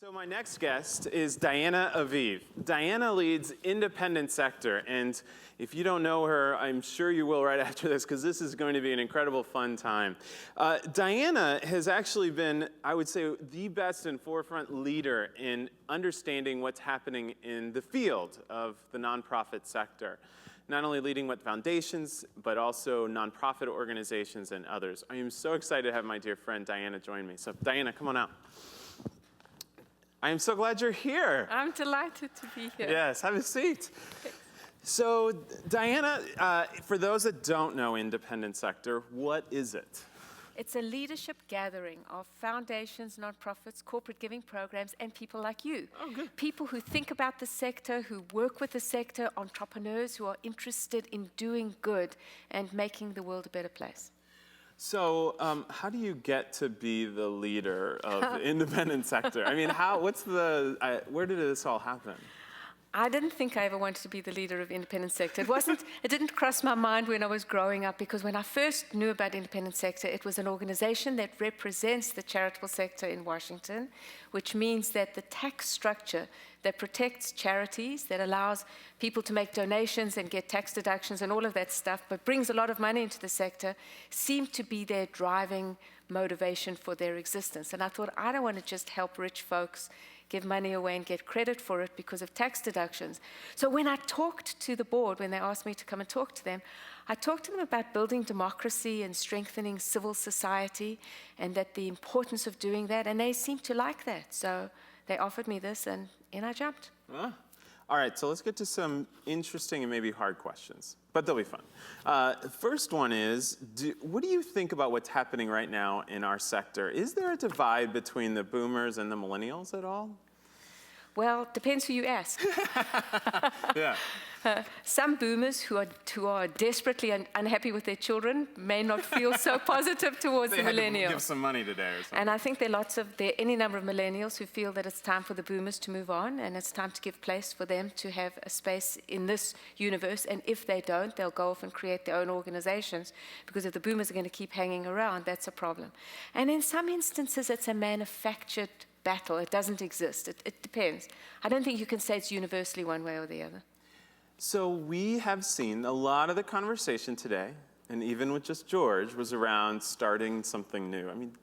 So my next guest is Diana Aviv. Diana leads independent sector, and if you don't know her, I'm sure you will right after this, because this is going to be an incredible fun time. Diana has actually been, I would say, the best and forefront leader in understanding what's happening in the field of the nonprofit sector. Not only leading with foundations, but also nonprofit organizations and others. I am so excited to have my dear friend Diana join me. So Diana, come on out. I am so glad you're here. I'm delighted to be here. Yes, have a seat. So, Diana, for those that don't know independent sector, what is it? It's a leadership gathering of foundations, nonprofits, corporate giving programs, and people like you. Oh, good. People who think about the sector, who work with the sector, entrepreneurs who are interested in doing good and making the world a better place. So, how do you get to be the leader of the independent sector? I mean, where did this all happen? I didn't think I ever wanted to be the leader of independent sector. It didn't cross my mind when I was growing up, because when I first knew about independent sector, it was an organization that represents the charitable sector in Washington, which means that the tax structure that protects charities, that allows people to make donations and get tax deductions and all of that stuff, but brings a lot of money into the sector, seemed to be their driving motivation for their existence. And I thought, I don't want to just help rich folks give money away and get credit for it because of tax deductions. So when I talked to the board, when they asked me to come and talk to them, I talked to them about building democracy and strengthening civil society, and that the importance of doing that, and they seemed to like that. So they offered me this, and in I jumped. All right, so let's get to some interesting and maybe hard questions, but they'll be fun. First one is, what do you think about what's happening right now in our sector? Is there a divide between the boomers and the millennials at all? Well, depends who you ask. Yeah. Some boomers who are desperately unhappy with their children may not feel so positive towards the millennials. They had to give some money today or something. And I think there are any number of millennials who feel that it's time for the boomers to move on, and it's time to give place for them to have a space in this universe. And if they don't, they'll go off and create their own organizations, because if the boomers are going to keep hanging around, that's a problem. And in some instances, it's a manufactured battle. It doesn't exist. It depends. I don't think you can say it's universally one way or the other. So we have seen a lot of the conversation today, and even with just George, was around starting something new. I mean,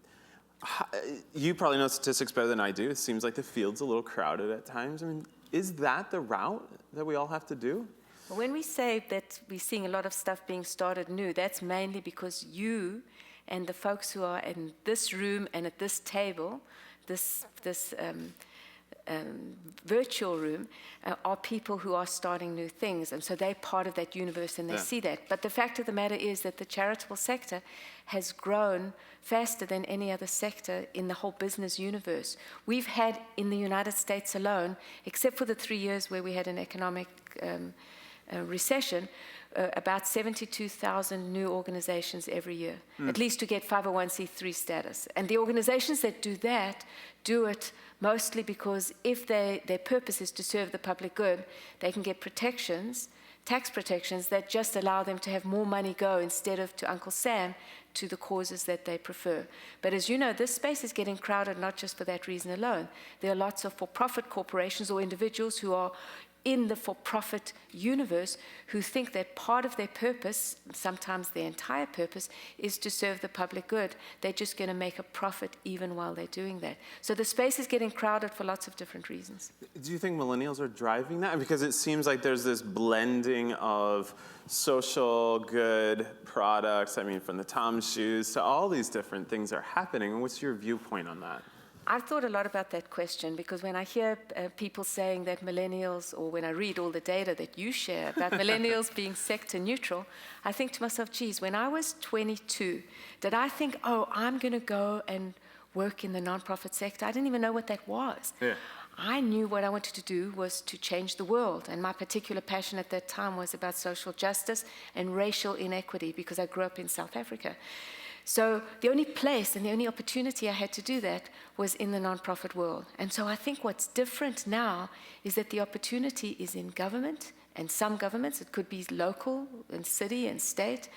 you probably know statistics better than I do. It seems like the field's a little crowded at times. I mean, is that the route that we all have to do? Well, when we say that we're seeing a lot of stuff being started new, that's mainly because you and the folks who are in this room and at this table, this virtual room, are people who are starting new things. And so they're part of that universe, and they see that. But the fact of the matter is that the charitable sector has grown faster than any other sector in the whole business universe. We've had, in the United States alone, except for the 3 years where we had an economic recession, about 72,000 new organizations every year, at least to get 501c3 status. And the organizations that do that do it mostly because if their purpose is to serve the public good, they can get protections, tax protections, that just allow them to have more money go instead of to Uncle Sam to the causes that they prefer. But as you know, this space is getting crowded not just for that reason alone. There are lots of for-profit corporations or individuals who are in the for-profit universe who think that part of their purpose, sometimes their entire purpose, is to serve the public good. They're just going to make a profit even while they're doing that. So the space is getting crowded for lots of different reasons. Do you think millennials are driving that? Because it seems like there's this blending of social good products, I mean, from the Tom's shoes to all these different things are happening. What's your viewpoint on that? I've thought a lot about that question, because when I hear people saying that millennials, or when I read all the data that you share about millennials being sector neutral, I think to myself, geez, when I was 22, did I think, oh, I'm going to go and work in the nonprofit sector? I didn't even know what that was. Yeah. I knew what I wanted to do was to change the world, and my particular passion at that time was about social justice and racial inequity, because I grew up in South Africa. So the only place and the only opportunity I had to do that was in the nonprofit world. And so I think what's different now is that the opportunity is in government, and some governments, it could be local and city and state,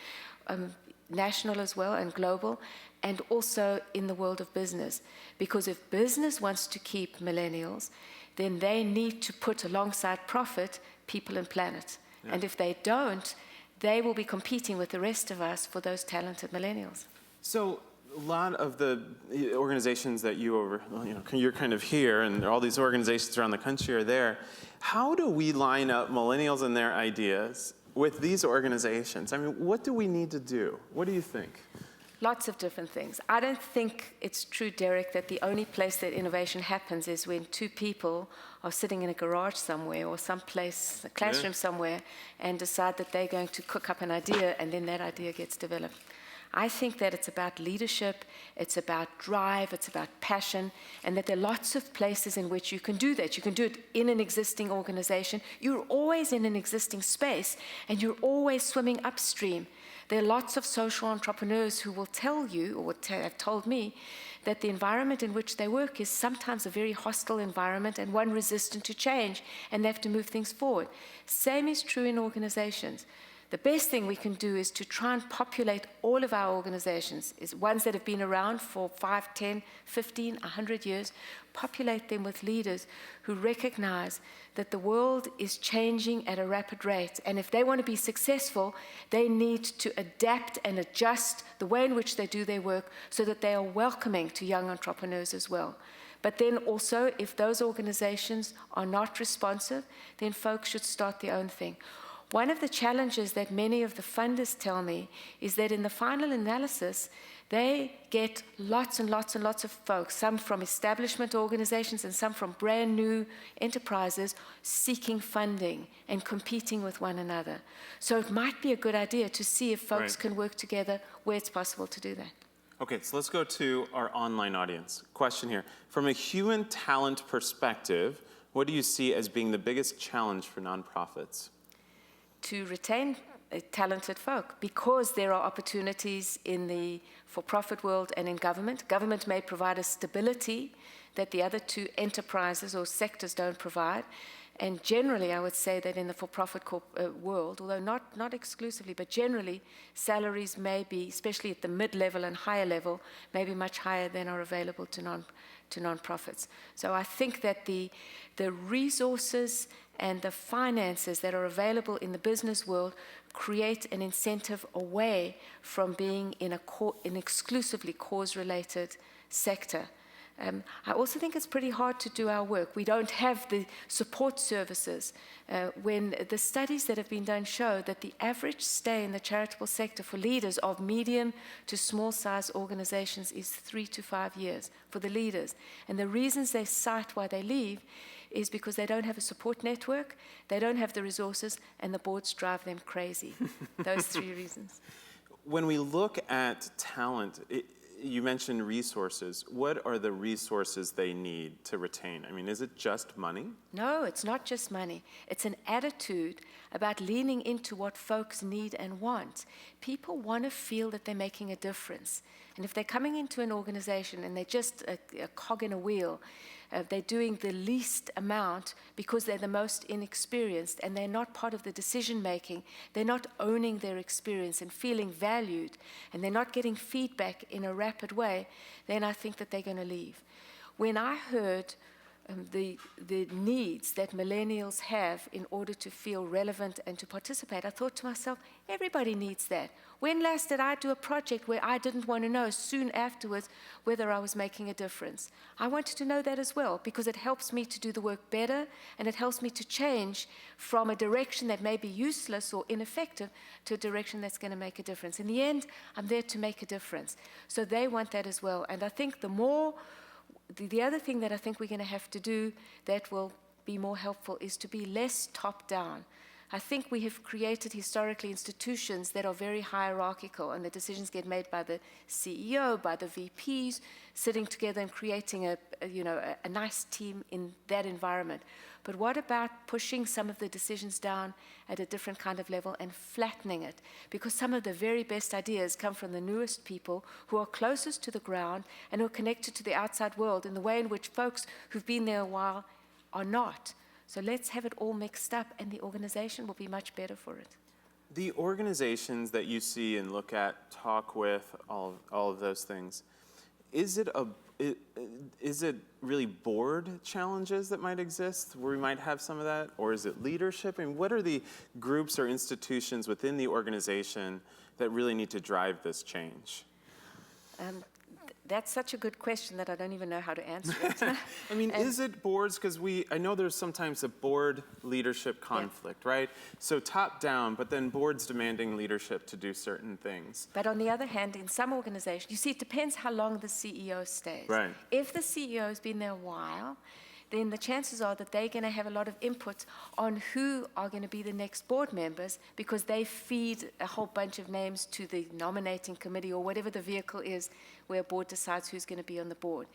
national as well and global, and also in the world of business. Because if business wants to keep millennials, then they need to put alongside profit people and planet. Yeah. And if they don't, they will be competing with the rest of us for those talented millennials. So a lot of the organizations that you're kind of here, and all these organizations around the country are there. How do we line up millennials and their ideas with these organizations? I mean, what do we need to do? What do you think? Lots of different things. I don't think it's true, Derek, that the only place that innovation happens is when two people are sitting in a garage somewhere or someplace, a classroom somewhere, and decide that they're going to cook up an idea, and then that idea gets developed. I think that it's about leadership, it's about drive, it's about passion, and that there are lots of places in which you can do that. You can do it in an existing organization. You're always in an existing space, and you're always swimming upstream. There are lots of social entrepreneurs who will tell you, or have told me, that the environment in which they work is sometimes a very hostile environment and one resistant to change, and they have to move things forward. Same is true in organizations. The best thing we can do is to try and populate all of our organizations, is ones that have been around for 5, 10, 15, 100 years, populate them with leaders who recognize that the world is changing at a rapid rate. And if they want to be successful, they need to adapt and adjust the way in which they do their work so that they are welcoming to young entrepreneurs as well. But then also, if those organizations are not responsive, then folks should start their own thing. One of the challenges that many of the funders tell me is that in the final analysis, they get lots and lots and lots of folks, some from establishment organizations and some from brand new enterprises, seeking funding and competing with one another. So it might be a good idea to see if folks can work together where it's possible to do that. Okay, so let's go to our online audience. Question here. From a human talent perspective, what do you see as being the biggest challenge for nonprofits? To retain talented folk, because there are opportunities in the for-profit world and in government. Government may provide a stability that the other two enterprises or sectors don't provide. And generally, I would say that in the for-profit world, although not exclusively, but generally, salaries may be, especially at the mid-level and higher level, may be much higher than are available to nonprofits. So I think that the resources and the finances that are available in the business world create an incentive away from being in an exclusively cause-related sector. I also think it's pretty hard to do our work. We don't have the support services. When the studies that have been done show that the average stay in the charitable sector for leaders of medium to small size organizations is 3 to 5 years for the leaders. And the reasons they cite why they leave is because they don't have a support network, they don't have the resources, and the boards drive them crazy. Those 3 reasons. When we look at talent, you mentioned resources. What are the resources they need to retain? I mean, is it just money? No, it's not just money. It's an attitude about leaning into what folks need and want. People want to feel that they're making a difference. And if they're coming into an organization and they're just a cog in a wheel, they're doing the least amount because they're the most inexperienced and they're not part of the decision making. They're not owning their experience and feeling valued, and they're not getting feedback in a rapid way, then I think that they're going to leave. When I heard the needs that millennials have in order to feel relevant and to participate, I thought to myself, everybody needs that. When last did I do a project where I didn't want to know soon afterwards whether I was making a difference? I wanted to know that as well, because it helps me to do the work better, and it helps me to change from a direction that may be useless or ineffective to a direction that's going to make a difference. In the end, I'm there to make a difference. So they want that as well. And I think the other thing that I think we're going to have to do that will be more helpful is to be less top-down. I think we have created historically institutions that are very hierarchical, and the decisions get made by the CEO, by the VPs, sitting together and creating a nice team in that environment. But what about pushing some of the decisions down at a different kind of level and flattening it? Because some of the very best ideas come from the newest people who are closest to the ground and who are connected to the outside world in the way in which folks who've been there a while are not. So let's have it all mixed up, and the organization will be much better for it. The organizations that you see and look at, talk with, all of those things, is it really board challenges that might exist where we might have some of that, or is it leadership? I mean, what are the groups or institutions within the organization that really need to drive this change? That's such a good question that I don't even know how to answer it. I mean, is it boards? Because I know there's sometimes a board leadership conflict, right? So top down, but then boards demanding leadership to do certain things. But on the other hand, in some organizations, you see, it depends how long the CEO stays. Right. If the CEO has been there a while, then the chances are that they're going to have a lot of input on who are going to be the next board members, because they feed a whole bunch of names to the nominating committee or whatever the vehicle is where a board decides who's going to be on the board.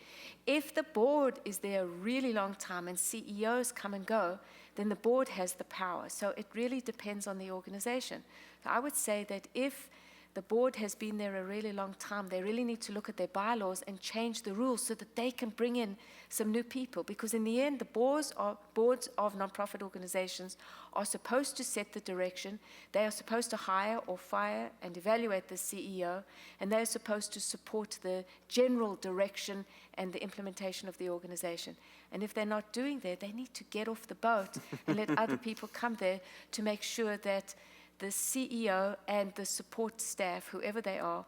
If the board is there a really long time and CEOs come and go, then the board has the power. So it really depends on the organization. So I would say that if the board has been there a really long time, they really need to look at their bylaws and change the rules so that they can bring in some new people. Because in the end, the boards of nonprofit organizations are supposed to set the direction. They are supposed to hire or fire and evaluate the CEO, and they are supposed to support the general direction and the implementation of the organization. And if they're not doing that, they need to get off the boat and let other people come there to make sure that the CEO and the support staff, whoever they are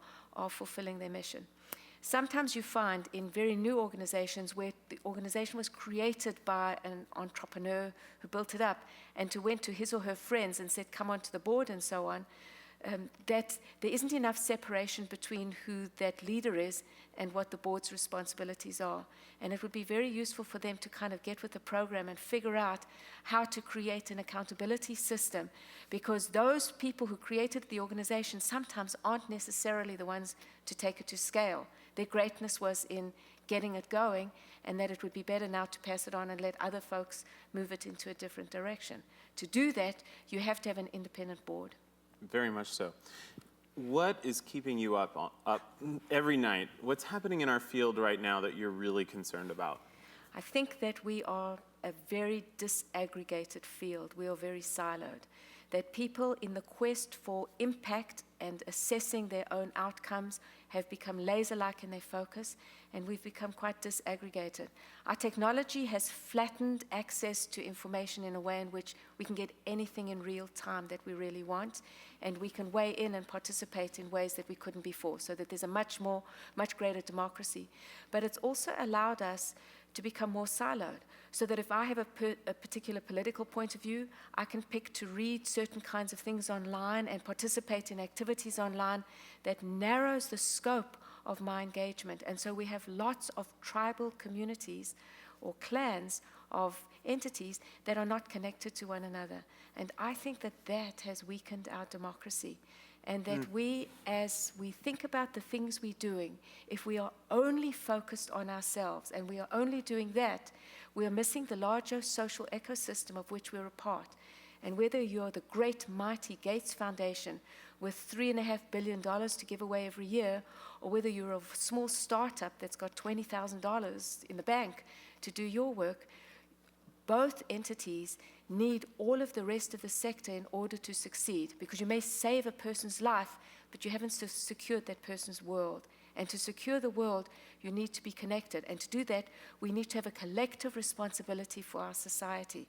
fulfilling their mission. Sometimes you find in very new organizations where the organization was created by an entrepreneur who built it up and who went to his or her friends and said, come onto the board and so on, that there isn't enough separation between who that leader is and what the board's responsibilities are. And it would be very useful for them to kind of get with the program and figure out how to create an accountability system, because those people who created the organization sometimes aren't necessarily the ones to take it to scale. Their greatness was in getting it going, and that it would be better now to pass it on and let other folks move it into a different direction. To do that, you have to have an independent board. Very much so. What is keeping you up every night? What's happening in our field right now that you're really concerned about? I think that we are a very disaggregated field. We are very siloed. That people in the quest for impact and assessing their own outcomes have become laser-like in their focus, and we've become quite disaggregated. Our technology has flattened access to information in a way in which we can get anything in real time that we really want, and we can weigh in and participate in ways that we couldn't before, so that there's a much greater democracy. But it's also allowed us to become more siloed, so that if I have a particular political point of view, I can pick to read certain kinds of things online and participate in activities online that narrows the scope of my engagement. And so we have lots of tribal communities or clans of entities that are not connected to one another. And I think that that has weakened our democracy. And that we, as we think about the things we're doing, if we are only focused on ourselves and we are only doing that, we are missing the larger social ecosystem of which we're a part. And whether you're the great, mighty Gates Foundation with $3.5 billion to give away every year, or whether you're a small startup that's got $20,000 in the bank to do your work, both entities need all of the rest of the sector in order to succeed, because you may save a person's life, but you haven't secured that person's world. And to secure the world, you need to be connected. And to do that, we need to have a collective responsibility for our society.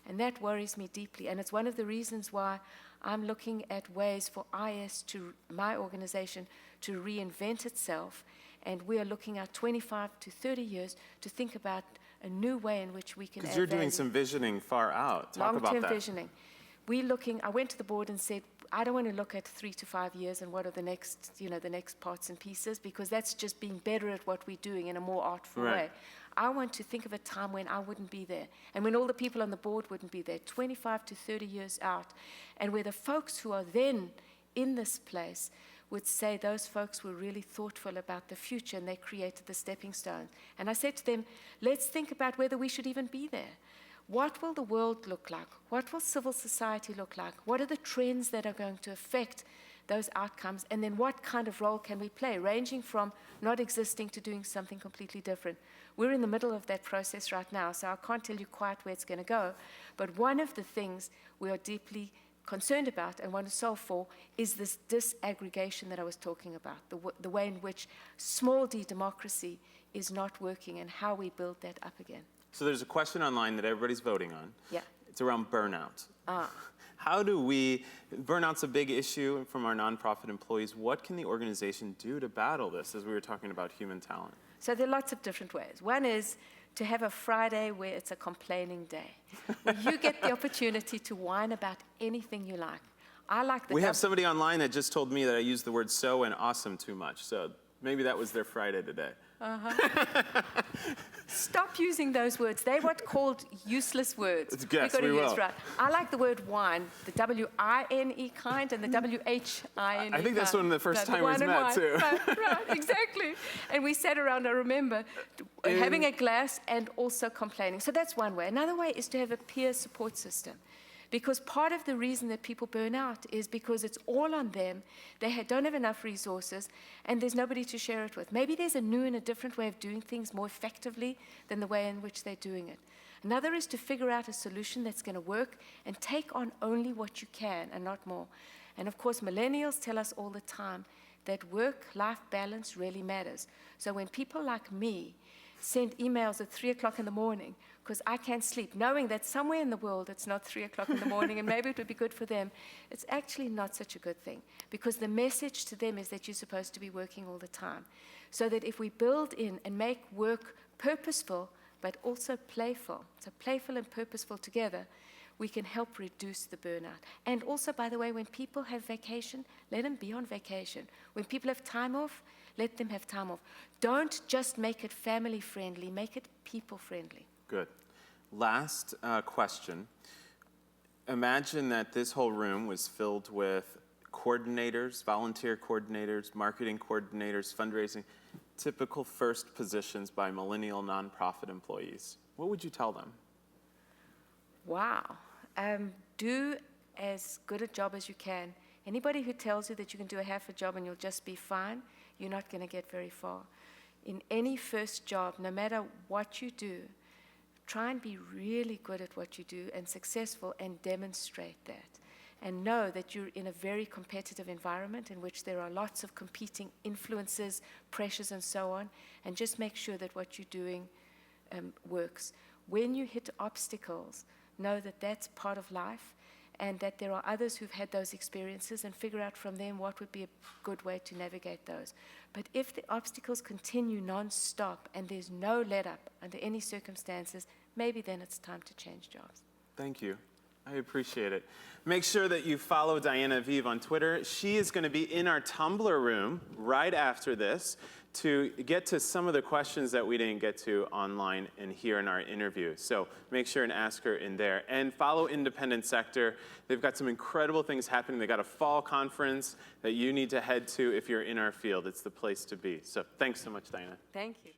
And that worries me deeply. And it's one of the reasons why I'm looking at ways for IS, my organization, to reinvent itself. And we are looking at 25 to 30 years to think about a new way in which we can add Because you're doing value. some visioning far out. Talk about Long-term that. visioning. I went to the board and said, I don't want to look at 3 to 5 years and what are the next parts and pieces, because that's just being better at what we're doing in a more artful way. I want to think of a time when I wouldn't be there, and when all the people on the board wouldn't be there, 25 to 30 years out, and where the folks who are then in this place would say those folks were really thoughtful about the future and they created the stepping stones. And I said to them, let's think about whether we should even be there. What will the world look like? What will civil society look like? What are the trends that are going to affect those outcomes? And then what kind of role can we play, ranging from not existing to doing something completely different? We're in the middle of that process right now, so I can't tell you quite where it's going to go. But one of the things we are deeply concerned about and want to solve for is this disaggregation that I was talking about, the way in which small d democracy is not working and how we build that up again. So there's a question online that everybody's voting on. Yeah. It's around burnout. Ah. How do burnout's a big issue from our nonprofit employees. What can the organization do to battle this, as we were talking about human talent? So there are lots of different ways. One is to have a Friday where it's a complaining day, where you get the opportunity to whine about anything you like. I like the We have somebody online that just told me that I used the word so and awesome too much, so maybe that was their Friday today. Stop using those words. They're what called useless words. Yes, We've got to we use will. right. I like the word wine, the W-I-N-E kind and the W-H-I-N-E I think that's kind. one of the first time we wine and met, wine. too. Right, exactly. And we sat around, I remember, having a glass and also complaining. So that's one way. Another way is to have a peer support system. Because part of the reason that people burn out is because it's all on them. They don't have enough resources, and there's nobody to share it with. Maybe there's a new and a different way of doing things more effectively than the way in which they're doing it. Another is to figure out a solution that's going to work and take on only what you can and not more. And of course, millennials tell us all the time that work-life balance really matters. So when people like me send emails at 3 o'clock in the morning because I can't sleep, knowing that somewhere in the world it's not 3 o'clock in the morning and maybe it would be good for them, it's actually not such a good thing, because the message to them is that you're supposed to be working all the time. So that if we build in and make work purposeful but also playful, so playful and purposeful together, we can help reduce the burnout. And also, by the way, when people have vacation, let them be on vacation. When people have time off, let them have time off. Don't just make it family friendly, make it people friendly. Good. Last question. Imagine that this whole room was filled with coordinators, volunteer coordinators, marketing coordinators, fundraising, typical first positions by millennial nonprofit employees. What would you tell them? Wow. Do as good a job as you can. Anybody who tells you that you can do a half a job and you'll just be fine, you're not going to get very far. In any first job, no matter what you do, try and be really good at what you do and successful and demonstrate that. And know that you're in a very competitive environment in which there are lots of competing influences, pressures, and so on. And just make sure that what you're doing works. When you hit obstacles, know that that's part of life and that there are others who've had those experiences, and figure out from them what would be a good way to navigate those. But if the obstacles continue non-stop and there's no let-up under any circumstances, maybe then it's time to change jobs. Thank you. I appreciate it. Make sure that you follow Diana Aviv on Twitter. She is going to be in our Tumblr room right after this to get to some of the questions that we didn't get to online and here in our interview. So make sure and ask her in there. And follow Independent Sector. They've got some incredible things happening. They've got a fall conference that you need to head to if you're in our field. It's the place to be. So thanks so much, Diana. Thank you.